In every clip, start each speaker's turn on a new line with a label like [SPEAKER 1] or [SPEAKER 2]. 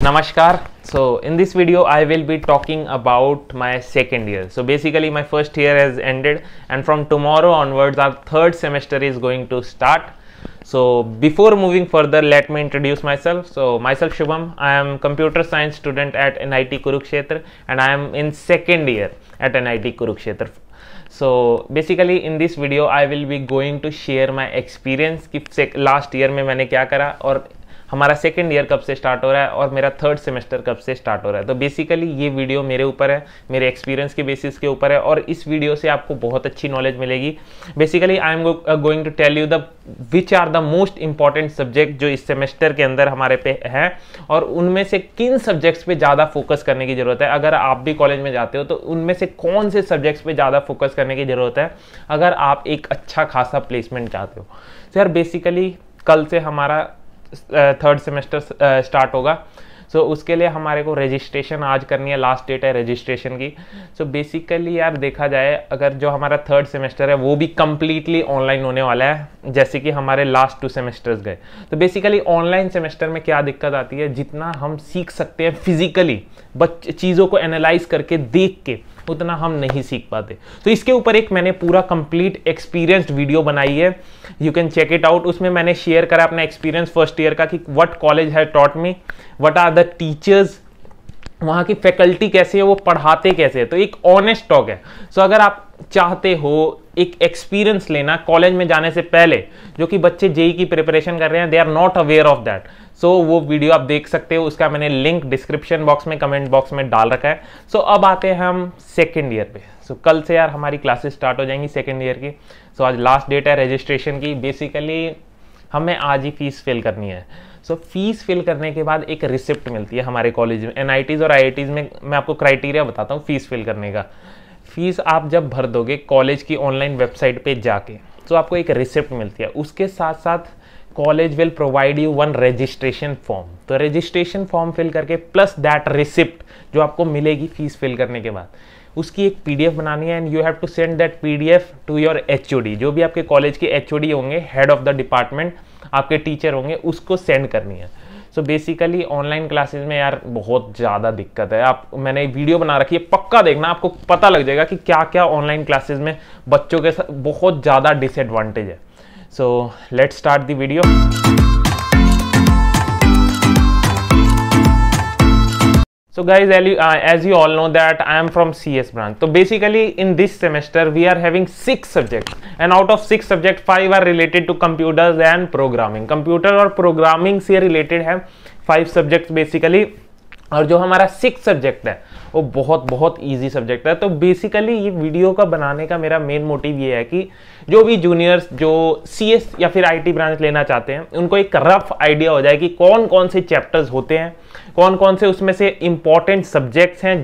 [SPEAKER 1] Namaskar. So in this video I will be talking about my second year. So basically my first year has ended and from tomorrow onwards our third semester is going to start. So before moving further, let me introduce myself. So myself Shubham, I am computer science student at NIT Kurukshetra and I am in second year at NIT Kurukshetra. So basically in this video I will be going to share my experience कि last year में मैंने क्या करा और हमारा second year कब से start हो रहा है और मेरा थर्ड सेमेस्टर कब से स्टार्ट हो रहा है। तो बेसिकली ये वीडियो मेरे ऊपर है, मेरे एक्सपीरियंस के बेसिस के ऊपर है और इस वीडियो से आपको बहुत अच्छी नॉलेज मिलेगी। Basically I am going to tell you the which are the most important subject जो इस सेमेस्टर के अंदर हमारे पे है और उनमें से किन सब्जेक्ट्स पे ज़्यादा फोकस करने की ज़रूरत है। अगर आप भी कॉलेज में जाते हो तो उनमें से कौन से सब्जेक्ट्स पे ज़्यादा फोकस करने की ज़रूरत है अगर आप एक अच्छा खासा प्लेसमेंट चाहते हो। तो यार बेसिकली कल से हमारा थर्ड सेमेस्टर स्टार्ट होगा। सो उसके लिए हमारे को रजिस्ट्रेशन आज करनी है, लास्ट डेट है रजिस्ट्रेशन की। सो बेसिकली यार देखा जाए अगर जो हमारा थर्ड सेमेस्टर है वो भी कम्प्लीटली ऑनलाइन होने वाला है जैसे कि हमारे लास्ट 2 सेमेस्टर्स गए। तो बेसिकली ऑनलाइन सेमेस्टर में क्या दिक्कत आती है, जितना हम सीख सकते हैं फिजिकली चीज़ों को एनालाइज करके देख के उतना हम नहीं सीख पाते। तो इसके ऊपर एक मैंने पूरा कंप्लीट एक्सपीरियंस्ड वीडियो बनाई है, you can check it out. उसमें मैंने शेयर करा अपना एक्सपीरियंस फर्स्ट ईयर का कि what college has taught me, what are the teachers, वहाँ की फैकल्टी कैसे है, वो पढ़ाते कैसे है। तो एक ऑनेस्ट टॉक है। सो अगर आप चाहते हो एक एक्सपीरियंस लेना कॉलेज में जाने से पहले, जो कि बच्चे जेई की प्रिपरेशन कर रहे हैं, they are not aware of that. So वो वीडियो आप देख सकते हो, उसका मैंने लिंक डिस्क्रिप्शन बॉक्स में कमेंट बॉक्स में डाल रखा है। सो अब आते हैं हम सेकेंड ईयर पे। सो कल से यार हमारी क्लासेस स्टार्ट हो जाएंगी सेकेंड ईयर की। सो आज लास्ट डेट है रजिस्ट्रेशन की। बेसिकली हमें आज ही फीस फिल करनी है। सो फीस फिल करने के बाद एक रिसिप्ट मिलती है हमारे कॉलेज में। एनआईटीज़ और आईआईटीज़ में मैं आपको क्राइटेरिया बताता हूँ फीस फिल करने का। फीस आप जब भर दोगे कॉलेज की ऑनलाइन वेबसाइट पे जाके तो आपको एक रिसिप्ट मिलती है। उसके साथ साथ college will provide you 1 registration form. तो रजिस्ट्रेशन फॉर्म फिल करके प्लस दैट रिसिप्ट जो आपको मिलेगी फीस फिल करने के बाद, उसकी एक पीडीएफ बनानी है and you have to send that PDF to your HOD. जो भी आपके कॉलेज के एचओडी होंगे, हेड ऑफ द डिपार्टमेंट, आपके टीचर होंगे, उसको सेंड करनी है। सो बेसिकली ऑनलाइन क्लासेस में यार बहुत ज़्यादा दिक्कत है। मैंने वीडियो बना रखी है, पक्का देखना, आपको पता लग जाएगा कि क्या क्या ऑनलाइन क्लासेस में बच्चों के साथ बहुत ज़्यादा डिसएडवांटेज है। So let's start the video. So guys, as you all know that I am from CS branch. So basically in this semester we are having 6 subjects and out of 6 subjects 5 are related to computers and programming. Computer और programming से related है 5 subjects basically, और जो हमारा 6 subject है वो बहुत easy subject है। तो बेसिकली ये वीडियो का बनाने का मेरा मेन मोटिव ये है कि जो भी जूनियर्स जो सीएस या फिर आईटी ब्रांच लेना चाहते हैं उनको एक रफ आइडिया हो जाए कि कौन कौन से चैप्टर्स होते हैं, कौन कौन से उसमें से इंपॉर्टेंट सब्जेक्ट्स हैं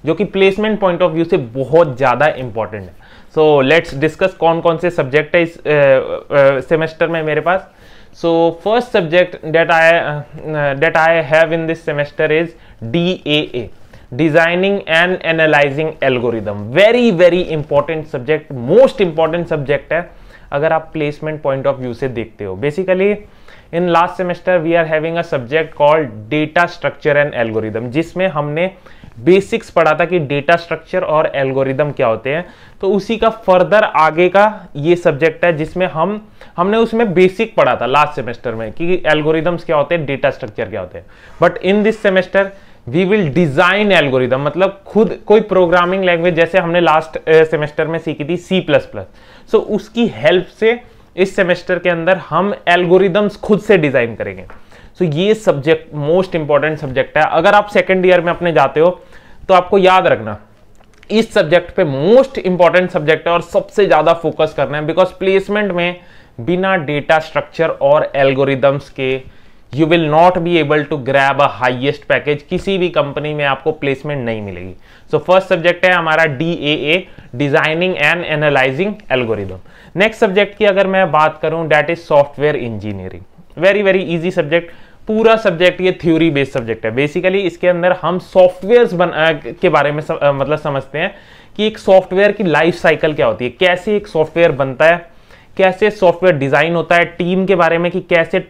[SPEAKER 1] जो कि प्लेसमेंट पॉइंट ऑफ व्यू से बहुत ज़्यादा इंपॉर्टेंट है। सो लेट्स डिस्कस कौन कौन से सब्जेक्ट है इस सेमेस्टर में मेरे पास। So first subject that I have in this semester is DAA, Designing and Analyzing Algorithm. Very important subject, most important subject है अगर आप placement point of view से देखते हो। Basically in last semester we are having a subject called Data Structure and Algorithm, जिसमें हमने basics पढ़ा था कि डेटा स्ट्रक्चर और एल्गोरिदम क्या होते हैं। तो उसी का फर्दर आगे का ये सब्जेक्ट है जिसमें हमने उसमें बेसिक पढ़ा था लास्ट सेमेस्टर में कि एल्गोरिदम्स क्या होते हैं, डेटा स्ट्रक्चर क्या होते हैं। But in this semester we will design algorithm, मतलब खुद कोई प्रोग्रामिंग लैंग्वेज जैसे हमने लास्ट सेमेस्टर में सीखी थी C++। सो उसकी हेल्प से इस सेमेस्टर के अंदर हम एल्गोरिदम्स खुद से डिजाइन करेंगे। सो ये सब्जेक्ट मोस्ट इंपॉर्टेंट सब्जेक्ट है। अगर आप सेकेंड ईयर में अपने जाते हो तो आपको याद रखना इस सब्जेक्ट पे मोस्ट इंपॉर्टेंट सब्जेक्ट है और सबसे ज्यादा फोकस करना है, बिकॉज प्लेसमेंट में बिना डेटा स्ट्रक्चर और एल्गोरिदम्स के you will not be able to grab a highest package. किसी भी कंपनी में आपको प्लेसमेंट नहीं मिलेगी। सो फर्स्ट सब्जेक्ट है हमारा DAA, designing and analysing algorithm. Next subject की अगर मैं बात करूं that is software engineering. Very easy subject. पूरा सब्जेक्ट ये थ्योरी बेस्ड सब्जेक्ट है। बेसिकली इसके अंदर हम सॉफ्टवेयर के बारे में मतलब समझते हैं कि एक सॉफ्टवेयर की लाइफ साइकिल क्या होती है, कैसे एक सॉफ्टवेयर बनता है, कैसे सॉफ्टवेयर डिजाइन होता है, टीम के बारे में कि कैसे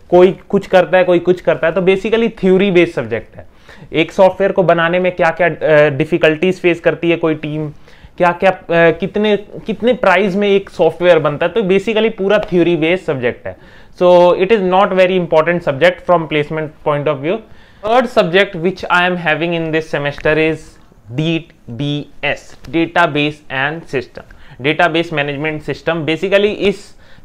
[SPEAKER 1] कोई कुछ करता है कोई कुछ करता है। तो बेसिकली थ्योरी बेस्ड सब्जेक्ट है। एक सॉफ्टवेयर को बनाने में क्या क्या डिफिकल्टीज फेस करती है कोई टीम, क्या क्या कितने कितने प्राइस में एक सॉफ्टवेयर बनता है। तो बेसिकली पूरा थ्योरी बेस्ड सब्जेक्ट है। So it is not very important subject from placement point of view. Third subject which I am having in this semester is DBS, database and system, database management system. Basically इस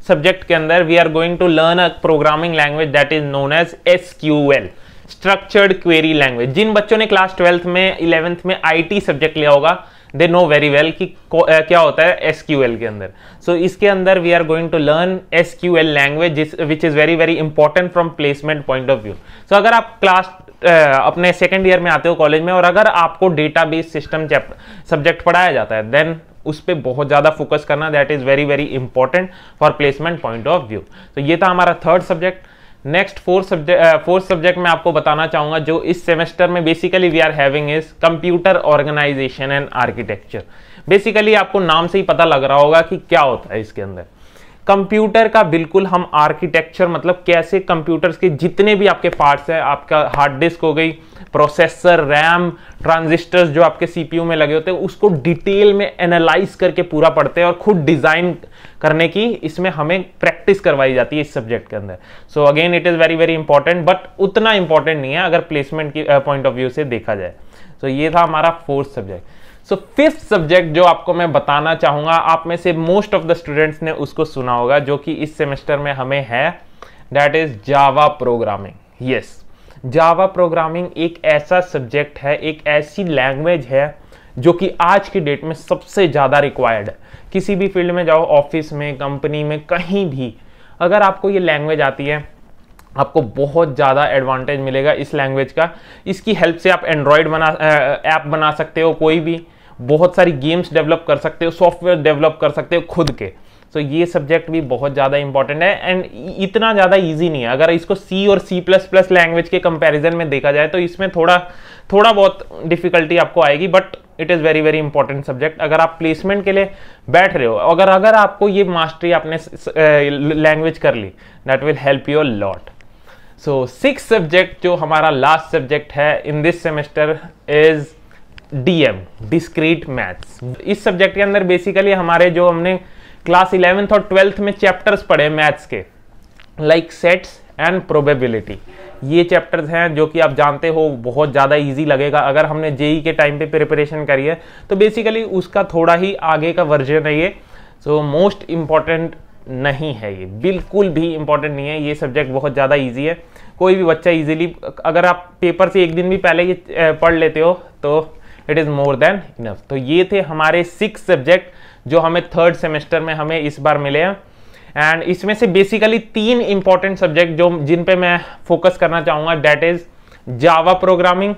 [SPEAKER 1] subject के अंदर we are going to learn a programming language that is known as SQL, structured query language. जिन बच्चों ने class 12th में 11th में IT subject लिया होगा, दे नो वेरी वेल कि क्या होता है SQL के अंदर। सो इसके अंदर we are going to learn SQL language which is very very important from placement point of view. So अगर आप क्लास अपने सेकेंड ईयर में आते हो कॉलेज में और अगर आपको डेटाबेस सिस्टम सब्जेक्ट पढ़ाया जाता है, देन उस पर बहुत ज्यादा फोकस करना, that is very very important for placement point of view. तो ये था हमारा third subject. Next fourth subject मैं आपको बताना चाहूंगा जो इस सेमेस्टर में basically we are having is computer organisation and architecture. Basically आपको नाम से ही पता लग रहा होगा कि क्या होता है इसके अंदर। कंप्यूटर का बिल्कुल हम आर्किटेक्चर, मतलब कैसे कंप्यूटर्स के जितने भी आपके पार्ट्स है, आपका हार्ड डिस्क हो गई, प्रोसेसर, रैम, ट्रांजिस्टर्स जो आपके सीपीयू में लगे होते हैं, उसको डिटेल में एनालाइज करके पूरा पढ़ते हैं और खुद डिजाइन करने की इसमें हमें प्रैक्टिस करवाई जाती है इस सब्जेक्ट के अंदर। So again it is very very important, but उतना इंपॉर्टेंट नहीं है अगर प्लेसमेंट की पॉइंट ऑफ व्यू से देखा जाए। सो ये था हमारा fourth subject. So fifth subject जो आपको मैं बताना चाहूंगा, आप में से मोस्ट ऑफ द स्टूडेंट्स ने उसको सुना होगा, जो कि इस सेमेस्टर में हमें है, that is Java programming. Yes, Java programming एक ऐसा सब्जेक्ट है, एक ऐसी लैंग्वेज है जो कि आज की डेट में सबसे ज्यादा रिक्वायर्ड है। किसी भी फील्ड में जाओ, ऑफिस में, कंपनी में, कहीं भी अगर आपको ये लैंग्वेज आती है, आपको बहुत ज़्यादा एडवांटेज मिलेगा इस लैंग्वेज का। इसकी हेल्प से आप एंड्रॉयड ऐप बना सकते हो, कोई भी बहुत सारी गेम्स डेवलप कर सकते हो, सॉफ्टवेयर डेवलप कर सकते हो खुद के। तो ये सब्जेक्ट भी बहुत ज़्यादा इंपॉर्टेंट है एंड इतना ज़्यादा इजी नहीं है। अगर इसको C और C++ लैंग्वेज के कंपैरिजन में देखा जाए तो इसमें थोड़ा बहुत डिफिकल्टी आपको आएगी, but it is very very important subject अगर आप प्लेसमेंट के लिए बैठ रहे हो। अगर आपको ये मास्टरी आपने लैंग्वेज कर ली, that will help you a lot. So six subject जो हमारा लास्ट सब्जेक्ट है in this semester is DM, discrete maths. इस सब्जेक्ट के अंदर बेसिकली हमारे जो हमने क्लास 11th और 12th में चैप्टर्स पढ़े मैथ्स के, लाइक सेट्स एंड प्रोबेबिलिटी, ये चैप्टर्स हैं जो कि आप जानते हो बहुत ज़्यादा इजी लगेगा। अगर हमने JEE के टाइम पे प्रिपरेशन करी है तो बेसिकली उसका थोड़ा ही आगे का वर्जन है ये। सो मोस्ट इम्पॉर्टेंट नहीं है ये, बिल्कुल भी इंपॉर्टेंट नहीं है। ये सब्जेक्ट बहुत ज़्यादा इजी है, कोई भी बच्चा इजीली, अगर आप पेपर से एक दिन भी पहले ये पढ़ लेते हो तो it is more than enough. तो ये थे हमारे 6 सब्जेक्ट जो हमें थर्ड सेमेस्टर में हमें इस बार मिले हैं। एंड इसमें से बेसिकली 3 इंपॉर्टेंट सब्जेक्ट जिन पे मैं फोकस करना चाहूँगा, that is Java programming,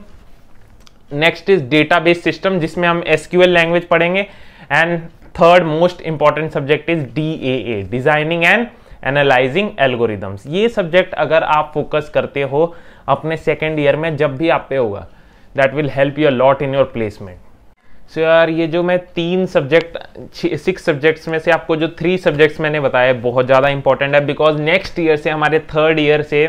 [SPEAKER 1] next is database system जिसमें हम SQL लैंग्वेज पढ़ेंगे, and third most important subject is DAA, designing and analysing algorithms. ये सब्जेक्ट अगर आप फोकस करते हो अपने सेकेंड ईयर में जब भी आप पे होगा, that will help you a lot in your placement. So यार ये जो मैं 6 सब्जेक्ट्स में से आपको जो 3 सब्जेक्ट्स मैंने बताया बहुत ज़्यादा इंपॉर्टेंट है, बिकॉज नेक्स्ट ईयर से हमारे थर्ड ईयर से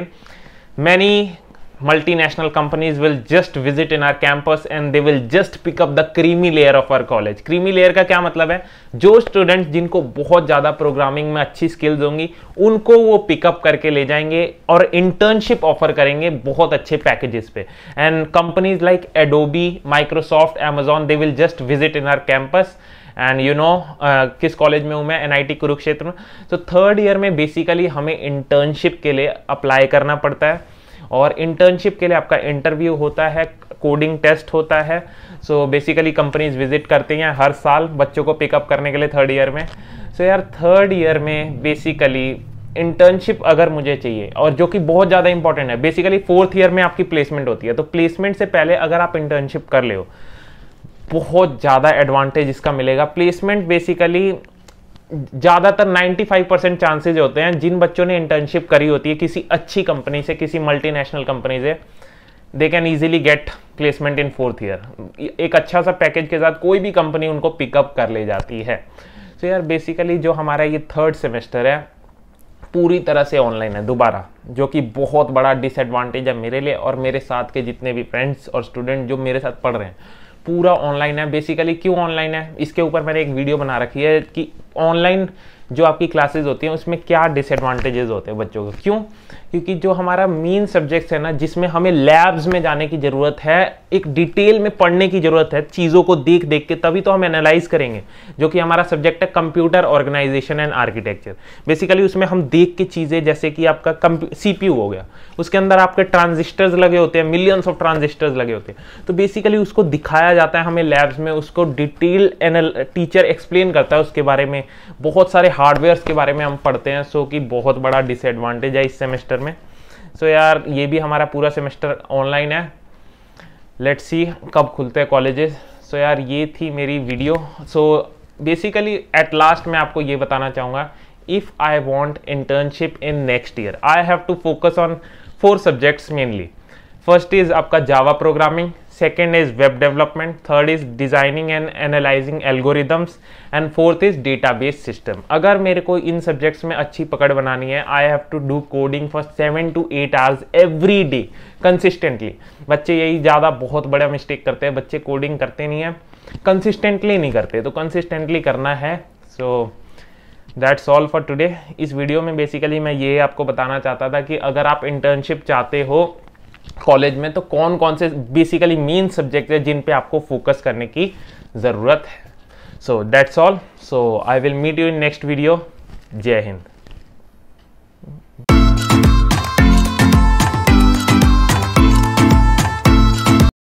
[SPEAKER 1] many multinational companies will just visit in our campus and they will just pick up the creamy layer of our college। creamy layer का क्या मतलब है, जो स्टूडेंट जिनको बहुत ज़्यादा प्रोग्रामिंग में अच्छी स्किल्स होंगी उनको वो पिकअप करके ले जाएंगे और इंटर्नशिप ऑफर करेंगे बहुत अच्छे पैकेजेस पे। And companies like Adobe, Microsoft, Amazon, they will just visit in our campus. And you know किस कॉलेज में हूँ मैं, NIT कुरुक्षेत्र में। तो थर्ड ईयर में बेसिकली हमें इंटर्नशिप के लिए अप्लाई करना पड़ता है और इंटर्नशिप के लिए आपका इंटरव्यू होता है, कोडिंग टेस्ट होता है। सो बेसिकली कंपनीज विजिट करती हैं हर साल बच्चों को पिकअप करने के लिए थर्ड ईयर में। सो यार थर्ड ईयर में बेसिकली इंटर्नशिप अगर मुझे चाहिए, और जो कि बहुत ज़्यादा इंपॉर्टेंट है, बेसिकली फोर्थ ईयर में आपकी प्लेसमेंट होती है, तो प्लेसमेंट से पहले अगर आप इंटर्नशिप कर ले हो बहुत ज़्यादा एडवांटेज इसका मिलेगा। प्लेसमेंट बेसिकली ज़्यादातर 95% चांसेज होते हैं जिन बच्चों ने इंटर्नशिप करी होती है किसी अच्छी कंपनी से, किसी मल्टीनेशनल कंपनी से, they can easily get placement in fourth year. एक अच्छा सा पैकेज के साथ कोई भी कंपनी उनको पिकअप कर ले जाती है। तो यार बेसिकली जो हमारा ये थर्ड सेमेस्टर है पूरी तरह से ऑनलाइन है दोबारा, जो कि बहुत बड़ा डिसएडवांटेज है मेरे लिए और मेरे साथ के जितने भी फ्रेंड्स और स्टूडेंट जो मेरे साथ पढ़ रहे हैं। पूरा ऑनलाइन है। बेसिकली क्यों ऑनलाइन है, इसके ऊपर मैंने एक वीडियो बना रखी है कि ऑनलाइन जो आपकी क्लासेस होती हैं उसमें क्या डिसएडवांटेजेस होते हैं बच्चों को। क्यों? क्योंकि जो हमारा मेन सब्जेक्ट्स है ना, जिसमें हमें लैब्स में जाने की ज़रूरत है, एक डिटेल में पढ़ने की ज़रूरत है, चीज़ों को देख देख के तभी तो हम एनालाइज करेंगे, जो कि हमारा सब्जेक्ट है computer organisation and architecture. Basically उसमें हम देख के चीज़ें, जैसे कि आपका CPU हो गया, उसके अंदर आपके ट्रांजिस्टर्स लगे होते हैं, मिलियंस ऑफ ट्रांजिस्टर्स लगे होते हैं, तो बेसिकली उसको दिखाया जाता है हमें लैब्स में, उसको डिटेल टीचर एक्सप्लेन करता है उसके बारे में, बहुत सारे हार्डवेयर्स के बारे में हम पढ़ते हैं। सो कि बहुत बड़ा डिसएडवांटेज है इस सेमेस्टर में। सो यार ये भी हमारा पूरा सेमेस्टर ऑनलाइन है। लेट्स सी कब खुलते हैं कॉलेजेस। सो यार ये थी मेरी video. So basically at last मैं आपको ये बताना चाहूँगा, if I want internship in next year I have to focus on 4 subjects mainly. First is आपका Java programming, second is web development, third is designing and analysing algorithms and fourth is database system. अगर मेरे को इन subjects में अच्छी पकड़ बनानी है, I have to do coding for 7 to 8 hours every day consistently. बच्चे यही ज़्यादा बहुत बड़ा मिस्टेक करते हैं, बच्चे कोडिंग करते नहीं है, कंसिस्टेंटली नहीं करते, तो कंसिस्टेंटली करना है। So that's all for today. इस वीडियो में बेसिकली मैं ये आपको बताना चाहता था कि अगर आप इंटर्नशिप चाहते हो कॉलेज में, तो कौन कौन से बेसिकली मेन सब्जेक्ट है जिन पे आपको फोकस करने की ज़रूरत है। So that's all. So I will meet you in next video. जय हिंद।